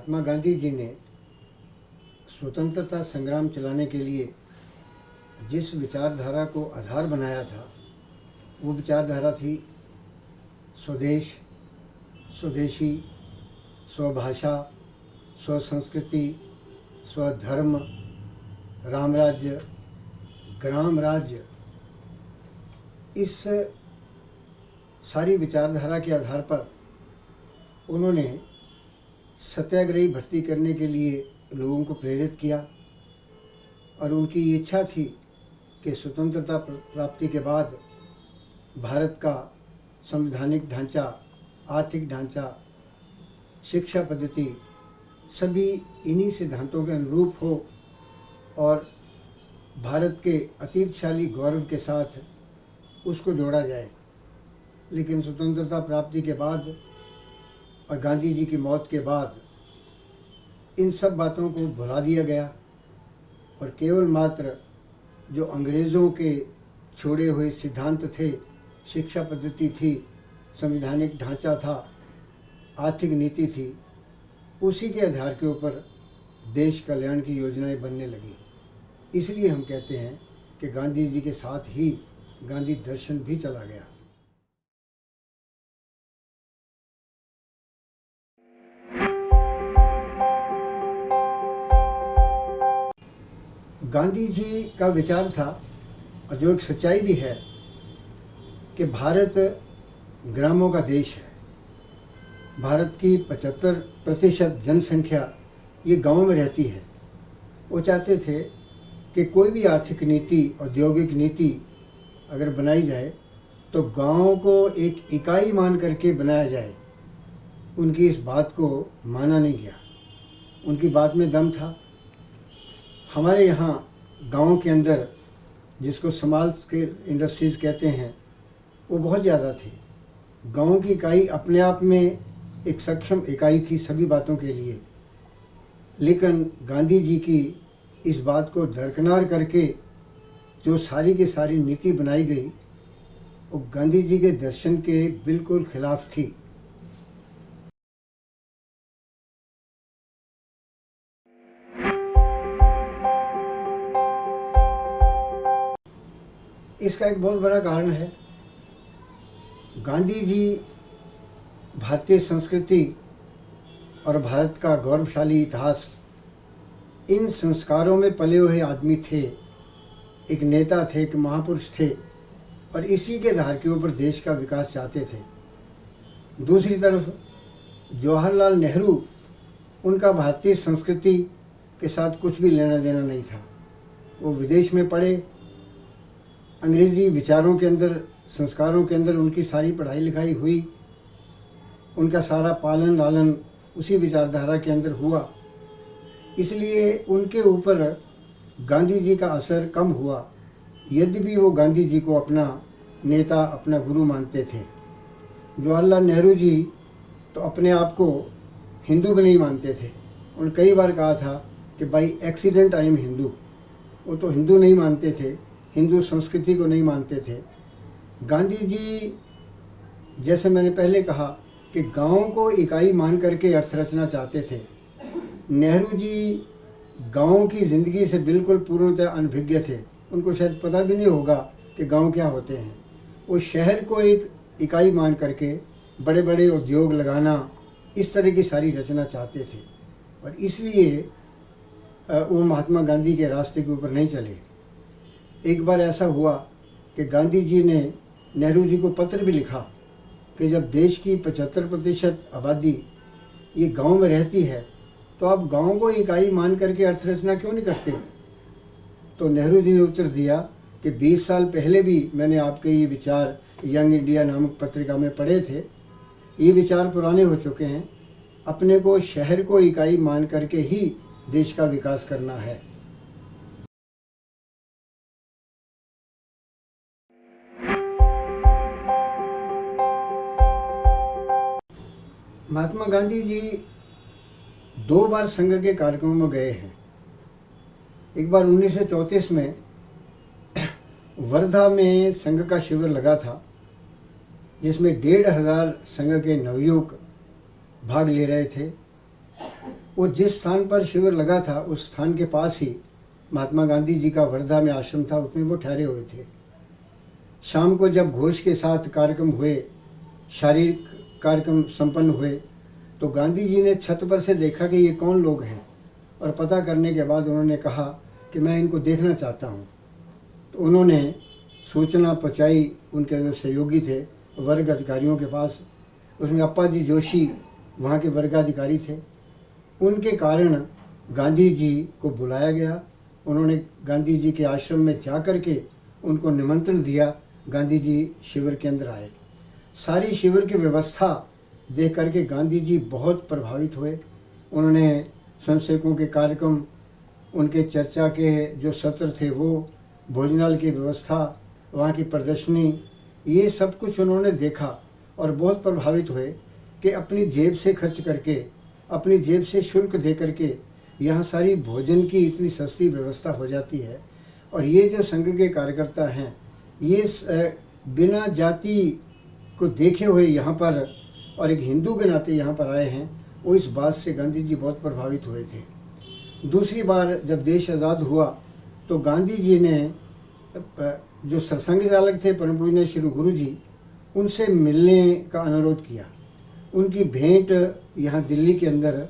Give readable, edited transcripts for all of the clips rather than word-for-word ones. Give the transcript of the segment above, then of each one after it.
महात्मा गांधी जी ने स्वतंत्रता संग्राम चलाने के लिए जिस विचारधारा को आधार बनाया था, वो विचारधारा थी स्वदेश, स्वदेशी, स्वभाषा, स्वसंस्कृति, स्वधर्म, राम राज्य, ग्राम राज्य। इस सारी विचारधारा के आधार पर उन्होंने सत्याग्रही भर्ती करने के लिए लोगों को प्रेरित किया और उनकी इच्छा थी कि स्वतंत्रता प्राप्ति के बाद भारत का संवैधानिक ढांचा, आर्थिक ढांचा, शिक्षा पद्धति सभी इन्हीं सिद्धांतों के अनुरूप हो और भारत के अतीतशाली गौरव के साथ उसको जोड़ा जाए। लेकिन स्वतंत्रता प्राप्ति के बाद और गांधी जी की मौत के बाद इन सब बातों को भुला दिया गया और केवल मात्र जो अंग्रेज़ों के छोड़े हुए सिद्धांत थे, शिक्षा पद्धति थी, संवैधानिक ढांचा था, आर्थिक नीति थी, उसी के आधार के ऊपर देश कल्याण की योजनाएं बनने लगी। इसलिए हम कहते हैं कि गांधी जी के साथ ही गांधी दर्शन भी चला गया। गांधी जी का विचार था, और जो एक सच्चाई भी है, कि भारत ग्रामों का देश है। भारत की 75% जनसंख्या ये गाँव में रहती है। वो चाहते थे कि कोई भी आर्थिक नीति, औद्योगिक नीति अगर बनाई जाए तो गाँव को एक इकाई मान करके बनाया जाए। उनकी इस बात को माना नहीं गया। उनकी बात में दम था। हमारे यहाँ गाँव के अंदर जिसको स्मॉल स्केल इंडस्ट्रीज़ कहते हैं, वो बहुत ज़्यादा थी। गाँव की इकाई अपने आप में एक सक्षम इकाई थी सभी बातों के लिए। लेकिन गांधी जी की इस बात को दरकिनार करके जो सारी की सारी नीति बनाई गई, वो गांधी जी के दर्शन के बिल्कुल खिलाफ थी। इसका एक बहुत बड़ा कारण है, गांधी जी भारतीय संस्कृति और भारत का गौरवशाली इतिहास, इन संस्कारों में पले हुए आदमी थे। एक नेता थे, एक महापुरुष थे और इसी के आधार के ऊपर देश का विकास चाहते थे। दूसरी तरफ जवाहरलाल नेहरू, उनका भारतीय संस्कृति के साथ कुछ भी लेना देना नहीं था। वो विदेश में पढ़े, अंग्रेज़ी विचारों के अंदर, संस्कारों के अंदर उनकी सारी पढ़ाई लिखाई हुई, उनका सारा पालन लालन उसी विचारधारा के अंदर हुआ। इसलिए उनके ऊपर गांधी जी का असर कम हुआ, यद्यपि वो गांधी जी को अपना नेता, अपना गुरु मानते थे। जवाहरलाल नेहरू जी तो अपने आप को हिंदू भी नहीं मानते थे। उन्होंने कई बार कहा था कि by accident I am Hindu. वो तो हिंदू नहीं मानते थे, हिंदू संस्कृति को नहीं मानते थे। गांधी जी, जैसे मैंने पहले कहा, कि गाँव को इकाई मान करके अर्थरचना चाहते थे। नेहरू जी गाँव की ज़िंदगी से बिल्कुल पूर्णतः अनभिज्ञ थे। उनको शायद पता भी नहीं होगा कि गाँव क्या होते हैं। वो शहर को एक इकाई मान करके बड़े बड़े उद्योग लगाना, इस तरह की सारी रचना चाहते थे और इसलिए वो महात्मा गांधी के रास्ते के ऊपर नहीं चले। एक बार ऐसा हुआ कि गांधी जी ने नेहरू जी को पत्र भी लिखा कि जब देश की 75% आबादी ये गांव में रहती है तो आप गांव को इकाई मान करके अर्थरचना क्यों नहीं करते। तो नेहरू जी ने उत्तर दिया कि 20 साल पहले भी मैंने आपके ये विचार यंग इंडिया नामक पत्रिका में पढ़े थे। ये विचार पुराने हो चुके हैं। अपने को शहर को इकाई मान करके ही देश का विकास करना है। महात्मा गांधी जी 2 बार संघ के कार्यक्रमों में गए हैं। एक बार 1934 में वर्धा में संघ का शिविर लगा था, जिसमें 1500 संघ के नवयुवक भाग ले रहे थे। वो जिस स्थान पर शिविर लगा था उस स्थान के पास ही महात्मा गांधी जी का वर्धा में आश्रम था, उसमें वो ठहरे हुए थे। शाम को जब घोष के साथ कार्यक्रम हुए, शारीरिक कार्यक्रम संपन्न हुए, तो गांधी जी ने छत पर से देखा कि ये कौन लोग हैं, और पता करने के बाद उन्होंने कहा कि मैं इनको देखना चाहता हूँ। तो उन्होंने सूचना पहुँचाई उनके जो सहयोगी थे वर्ग अधिकारियों के पास। उसमें अप्पा जी जोशी वहाँ के वर्गाधिकारी थे। उनके कारण गांधी जी को बुलाया गया। उन्होंने गांधी जी के आश्रम में जा कर के उनको निमंत्रण दिया। गांधी जी शिविर के अंदर आए। सारी शिविर की व्यवस्था देख करके गांधी जी बहुत प्रभावित हुए। उन्होंने स्वयंसेवकों के कार्यक्रम, उनके चर्चा के जो सत्र थे वो, भोजनालय की व्यवस्था, वहाँ की प्रदर्शनी, ये सब कुछ उन्होंने देखा और बहुत प्रभावित हुए कि अपनी जेब से खर्च करके, अपनी जेब से शुल्क दे करके यहाँ सारी भोजन की इतनी सस्ती व्यवस्था हो जाती है। और ये जो संघ के कार्यकर्ता हैं, ये बिना जाति को देखे हुए यहाँ पर और एक हिंदू के नाते यहाँ पर आए हैं, वो इस बात से गांधी जी बहुत प्रभावित हुए थे। दूसरी बार जब देश आज़ाद हुआ तो गांधी जी ने जो सत्संग चालक थे परम पूज्य श्री गुरु जी, उनसे मिलने का अनुरोध किया। उनकी भेंट यहाँ दिल्ली के अंदर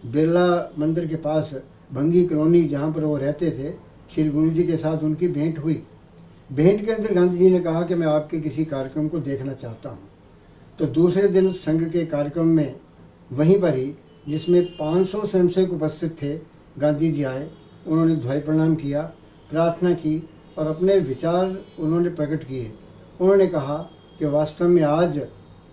बिरला मंदिर के पास भंगी कॉलोनी जहाँ पर वो रहते थे, श्री गुरु जी के साथ उनकी भेंट हुई। भेंट के अंदर गांधी जी ने कहा कि मैं आपके किसी कार्यक्रम को देखना चाहता हूँ। तो दूसरे दिन संघ के कार्यक्रम में वहीं पर ही, जिसमें 500 स्वयंसेवक उपस्थित थे, गांधी जी आए। उन्होंने ध्वज प्रणाम किया, प्रार्थना की और अपने विचार उन्होंने प्रकट किए। उन्होंने कहा कि वास्तव में आज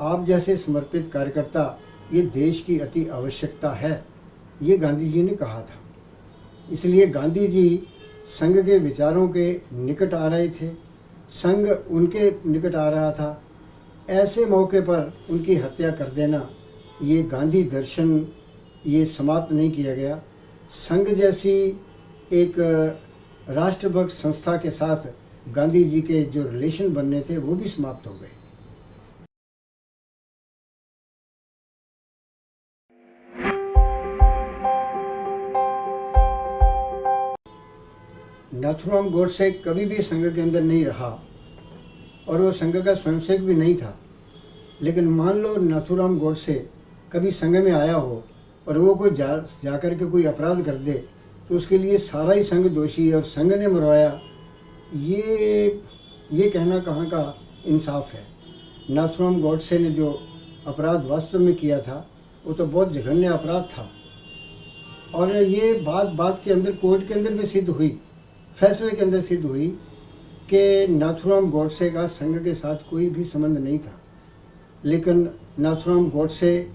आप जैसे समर्पित कार्यकर्ता ये देश की अति आवश्यकता है, ये गांधी जी ने कहा था। इसलिए गांधी जी संघ के विचारों के निकट आ रहे थे, संघ उनके निकट आ रहा था। ऐसे मौके पर उनकी हत्या कर देना, ये गांधी दर्शन ये समाप्त नहीं किया गया। संघ जैसी एक राष्ट्रभक्त संस्था के साथ गांधी जी के जो रिलेशन बनने थे वो भी समाप्त हो गए। नाथूराम गोडसे कभी भी संघ के अंदर नहीं रहा और वो संघ का स्वयंसेवक भी नहीं था। लेकिन मान लो नाथूराम गोडसे कभी संघ में आया हो और वो कोई जा कर के कोई अपराध कर दे तो उसके लिए सारा ही संघ दोषी है और संघ ने मरवाया, ये कहना कहाँ का इंसाफ है। नाथूराम गोडसे ने जो अपराध वास्तव में किया था वो तो बहुत जघन्य अपराध था। और ये बात के अंदर कोर्ट के अंदर भी सिद्ध हुई, फैसले के अंदर सिद्ध हुई कि नाथूराम गोडसे का संघ के साथ कोई भी संबंध नहीं था। लेकिन नाथूराम गोडसे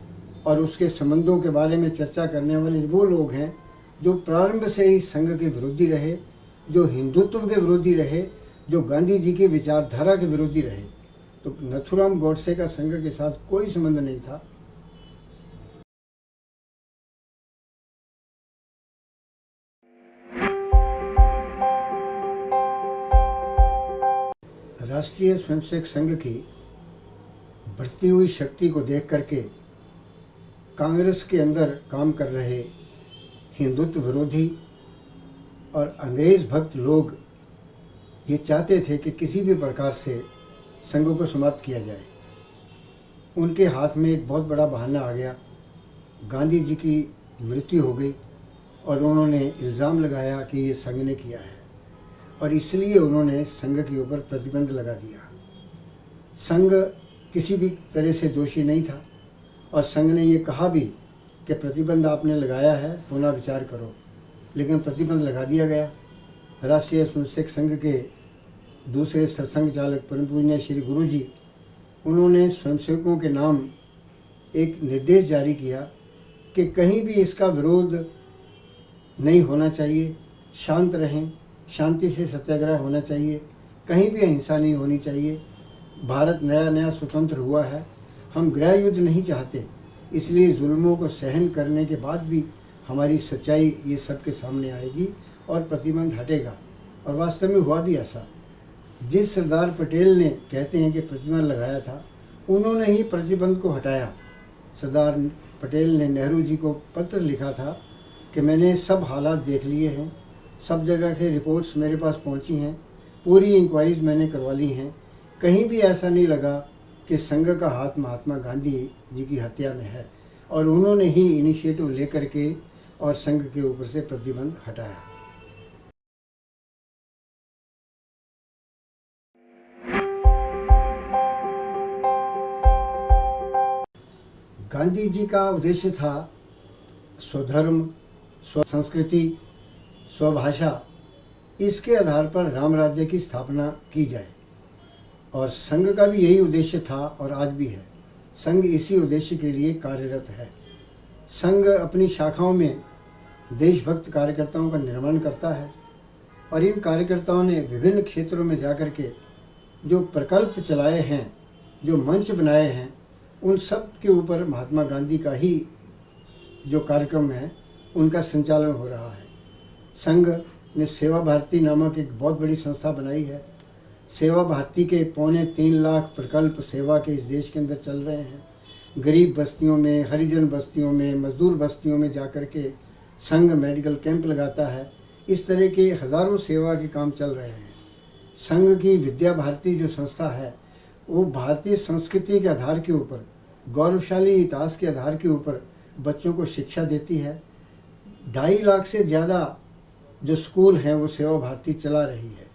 और उसके संबंधों के बारे में चर्चा करने वाले वो लोग हैं जो प्रारंभ से ही संघ के विरोधी रहे, जो हिंदुत्व के विरोधी रहे, जो गांधी जी की विचारधारा के विरोधी रहे। तो नाथूराम गोडसे का संघ के साथ कोई संबंध नहीं था। राष्ट्रीय स्वयंसेवक संघ की बढ़ती हुई शक्ति को देख करके कांग्रेस के अंदर काम कर रहे हिंदुत्व विरोधी और अंग्रेज भक्त लोग ये चाहते थे कि किसी भी प्रकार से संघ को समाप्त किया जाए। उनके हाथ में एक बहुत बड़ा बहाना आ गया। गांधी जी की मृत्यु हो गई और उन्होंने इल्ज़ाम लगाया कि ये संघ ने किया है और इसलिए उन्होंने संघ के ऊपर प्रतिबंध लगा दिया। संघ किसी भी तरह से दोषी नहीं था और संघ ने ये कहा भी कि प्रतिबंध आपने लगाया है, पुनः विचार करो, लेकिन प्रतिबंध लगा दिया गया। राष्ट्रीय स्वयंसेवक संघ के दूसरे सत्संग चालक परम पूज्य श्री गुरु जी, उन्होंने स्वयंसेवकों के नाम एक निर्देश जारी किया कि कहीं भी इसका विरोध नहीं होना चाहिए, शांत रहें, शांति से सत्याग्रह होना चाहिए, कहीं भी अहिंसा नहीं होनी चाहिए। भारत नया स्वतंत्र हुआ है, हम गृह युद्ध नहीं चाहते, इसलिए जुल्मों को सहन करने के बाद भी हमारी सच्चाई ये सबके सामने आएगी और प्रतिबंध हटेगा। और वास्तव में हुआ भी ऐसा। जिस सरदार पटेल ने कहते हैं कि प्रतिबंध लगाया था, उन्होंने ही प्रतिबंध को हटाया। सरदार पटेल ने नेहरू जी को पत्र लिखा था कि मैंने सब हालात देख लिए हैं, सब जगह के रिपोर्ट्स मेरे पास पहुंची हैं, पूरी इंक्वायरीज मैंने करवा ली हैं। कहीं भी ऐसा नहीं लगा कि संघ का हाथ महात्मा गांधी जी की हत्या में है, और उन्होंने ही इनिशिएटिव लेकर के और संघ के ऊपर से प्रतिबंध हटाया। गांधी जी का उद्देश्य था स्वधर्म, स्व संस्कृति, स्वभाषा, इसके आधार पर राम राज्य की स्थापना की जाए। और संघ का भी यही उद्देश्य था और आज भी है। संघ इसी उद्देश्य के लिए कार्यरत है। संघ अपनी शाखाओं में देशभक्त कार्यकर्ताओं का निर्माण करता है, और इन कार्यकर्ताओं ने विभिन्न क्षेत्रों में जाकर के जो प्रकल्प चलाए हैं, जो मंच बनाए हैं, उन सब के ऊपर महात्मा गांधी का ही जो कार्यक्रम है उनका संचालन हो रहा है। संघ ने सेवा भारती नामक एक बहुत बड़ी संस्था बनाई है। सेवा भारती के 3.25 लाख प्रकल्प सेवा के इस देश के अंदर चल रहे हैं। गरीब बस्तियों में, हरिजन बस्तियों में, मजदूर बस्तियों में जाकर के संघ मेडिकल कैंप लगाता है। इस तरह के हज़ारों सेवा के काम चल रहे हैं। संघ की विद्या भारती जो संस्था है वो भारतीय संस्कृति के आधार के ऊपर, गौरवशाली इतिहास के आधार के ऊपर बच्चों को शिक्षा देती है। 2.5 लाख से ज़्यादा जो स्कूल हैं वो सेवा भारती चला रही है।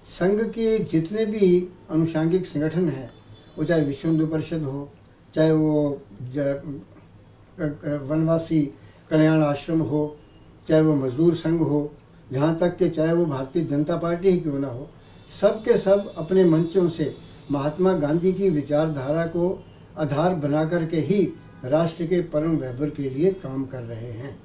संघ के जितने भी अनुषांगिक संगठन हैं, वो चाहे विश्व हिंदू परिषद हो, चाहे वो वनवासी कल्याण आश्रम हो, चाहे वो मजदूर संघ हो, जहाँ तक कि चाहे वो भारतीय जनता पार्टी ही क्यों ना हो, सब के सब अपने मंचों से महात्मा गांधी की विचारधारा को आधार बना कर के ही राष्ट्र के परम वैभव के लिए काम कर रहे हैं।